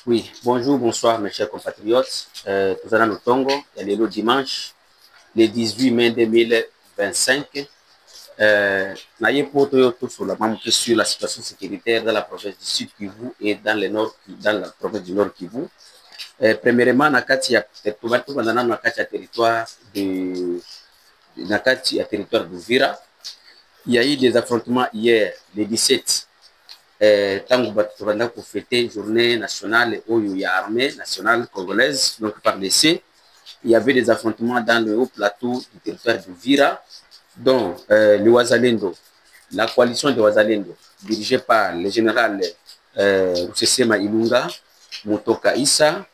Oui, bonjour, bonsoir mes chers compatriotes. Tozana Notongo, et le dimanche, le 18 mai 2025. Naye poto yo tout sur la même que sur la situation sécuritaire dans la province du Sud Kivu et dans le nord, dans la province du Nord Kivu. Premièrement, nakati ya territoire de nakati ya territoire d'Uvira, il y a eu des affrontements hier, le 17. Tangu tubanda pour fêter journée nationale oyo ya armée nationale congolaise, donc par l'essai, il y avait des affrontements dans le haut plateau du territoire de Vira, dont le Wazalendo, la coalition de Wazalendo, dirigée par le général Rusesema Ilunga, Motoka Issa,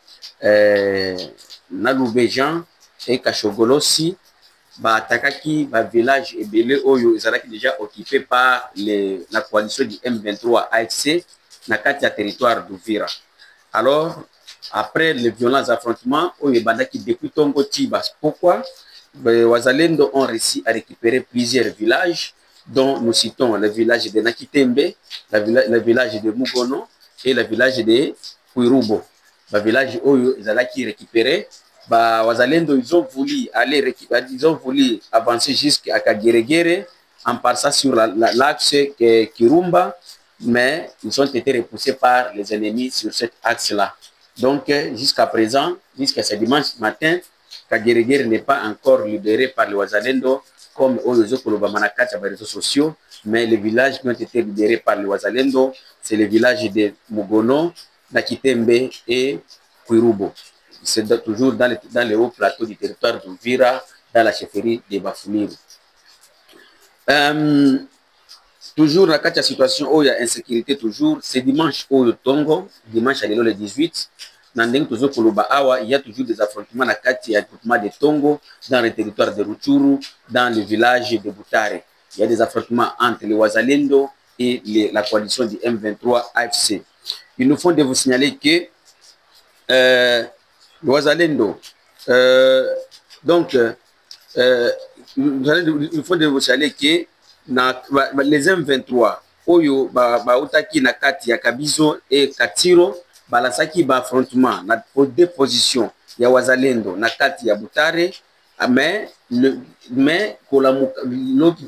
Naloube Jean et Kachogolosi, batakaki ba village ebele oyo ezalaki déjà occupé par la coalition du M23 AFC na kati ya territoire d'Uvira. Alors après les violents affrontements oyo bandaki depuis Tongo Tiba, pourquoi Wazalendo ont réussi à récupérer plusieurs villages dont nous citons le village de Nakitembe, le village de Mugono et le village de Kwirubo. Ba village oyo ezalaki récupéré. Wazalendo, ils ont voulu avancer jusqu'à Kageregere en passant sur l'axe Kirumba, mais ils ont été repoussés par les ennemis sur cet axe-là. Donc, jusqu'à présent, jusqu'à ce dimanche matin, Kageregere n'est pas encore libéré par les Wazalendo, comme aux réseaux sociaux, mais les villages qui ont été libérés par les Wazalendo, c'est les villages de Mugono, Nakitembe et Kwirubo. C'est toujours dans le haut plateau du territoire d'Uvira, dans la chefferie de Bafuliru. Toujours dans la situation où il y a insécurité, toujours, c'est dimanche au Tongo, dimanche à le 18, il y a toujours des affrontements dans le groupement de Tongo, dans le territoire de Rutshuru, dans le village de Butare. Il y a des affrontements entre les Wazalendo et la coalition du M23 AFC. Il nous faut de vous signaler que Wazalendo, donc, il faut de vous signaler que les M23, Oyo, Bautaki, Nakati, Yakabizo et Katiro, Balasaki, Affrontement, pour deux positions, il y a Wazalendo, Nakati, Yabutare, mais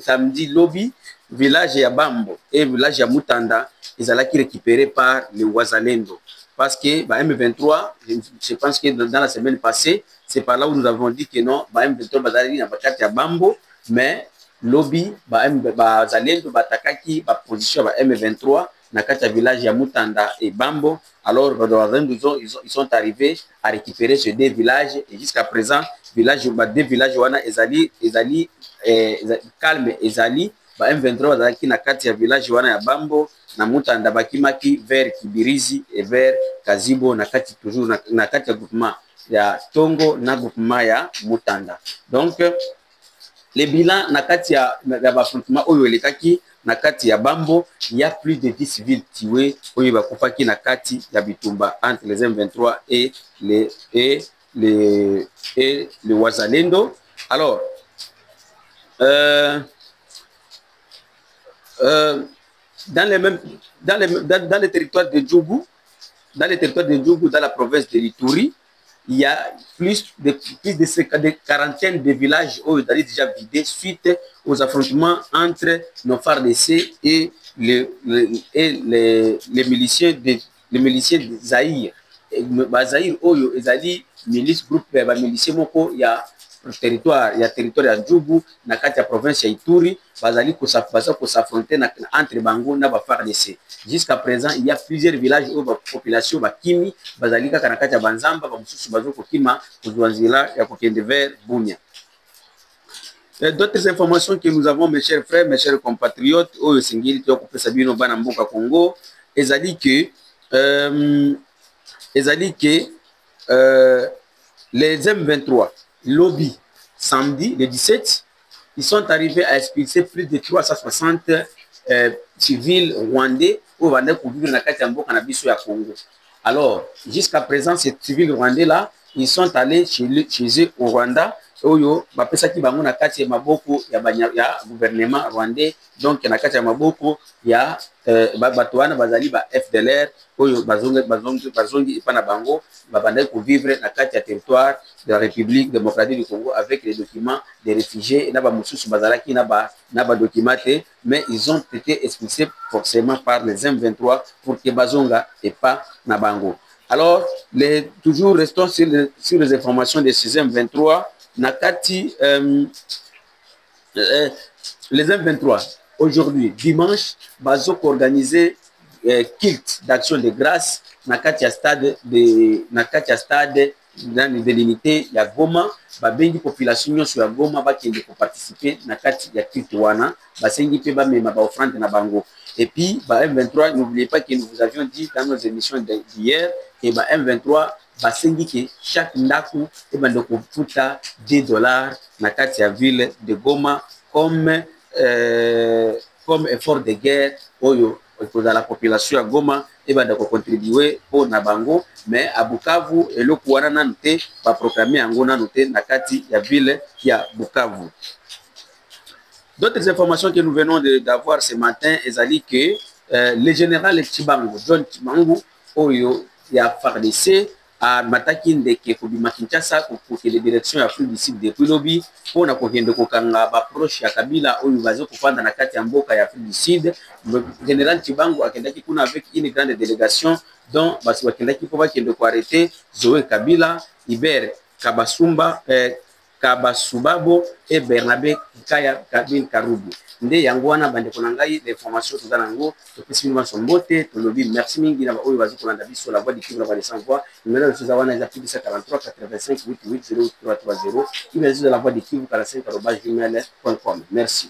samedi, lobby, village Yabambo et village Yamutanda, ils allaient récupérés par les Wazalendo. Parce que M23, je pense que dans la semaine passée, c'est par là où nous avons dit que non, M23 bazali na bakati ya Bambo, mais lobby Zalendo batakaki ba position ba M23 na kati ya village ya Mutanda et Bambo. Alors ils sont arrivés à récupérer ces deux villages et jusqu'à présent deux villages wana ezali calme ezali ba M23 bazalaki na kati ya village wana ya Bambo na Mutanda bakimaki vers Kibirizi et vers Kazibo na kati toujours na kati ya groupement ya Tongo na groupement ya Mutanda. Donc les bilans na kati ya affrontement oyo elekaki na kati ya Bambo, il y a plus de 10 civils tués oyo bakufaki na kati ya bitumba entre les M23 et les Wazalendo. Alors dans le territoire de Djougou, dans la province de l'Ituri, il y a plus de quarantaine de villages où ils ont déjà vidé suite aux affrontements entre nos FARDC et les miliciens de Zaïre. Zaïre, ils ont dit milice groupe, miliciens moko, il y a territoire ya Djougou na kati ya province ya Ituri bazali s'affronter entre Bango na ba FARDC. Jusqu'à présent, il y a plusieurs villages où la population bakimi bazali kaka na kati ya Banzamba ba mususu bazo kokima kuzuanzila ya kokende vers Bunia. D'autres informations que nous avons, mes chers frères, mes chers compatriotes, au Singili to kopesa bino bana mboka Congo, ezali que les M23 lobby samedi le 17, ils sont arrivés à expulser plus de 360 civils rwandais au Rwanda pour vivre dans la Katamboka na biso ya Congo. Alors, jusqu'à présent, ces civils rwandais là, ils sont allés chez eux au Rwanda oyo bapesaki bango na kati ya maboko ya gouvernement rwandais, donc na kati ya maboko ya bato wana bazali ba FDLR oyo bazongi epa na bango babandaki kovivre na kati ya territoire de la République démocratique du Congo avec les documents des réfugiés na bamosusu bazalaki na badocuments te, mais ils ont été expulsés forcément par les M23 pour que bazonga epa na bango. Alors, toujours restons sur les informations de ces M23. Nakati, les M23, aujourd'hui, dimanche, Bazok organisé culte d'action de grâce Nakati stade dans l'unité ya Goma, babengi population sur ya Goma bakende ko participer Nakati ya culte wana, basengi pe ba mema ba offrande na bango. Et puis, M23, n'oubliez pas que nous vous avions dit dans nos émissions d'hier, et M23, basengi que chaque ndaku et de kofuta $2 na kati ya ville de Goma comme effort de guerre oyo pour la population ya Goma et de contribuer pour na bango, mais à Bukavu et le pouvoir nanoté va proclamer en Gona noté na kati ya ville ya Bukavu. D'autres informations que nous venons d'avoir ce matin, c'est que le général Chibangu, John Chibangu, oyo ya FARDC, a mataki ndeke kobima Kinshasa pour que les directions Afrique du Sud depuis lobby pour na kokende kokanga ba proche ya Kabila oyo bazo kufanda na kati ya mboka ya Afrique du Sud. Le général Chibangu akendaki kuna avec une grande délégation dont basi bakendaki pour bakende ko arrêter Zoé Kabila, Iber Kabasubabo et Bernabé Kaya Kabin Karubu. Nde yango wana bande konangai les formations tout nango to pesimima sombote to lobi merci mingi na oyo bazi kolanda biso la voix du Kivu na bande sans voix numéro de Suzawana est actif 43 85 88 0330 email de la voix du Kivu 45@gmail.com. Merci.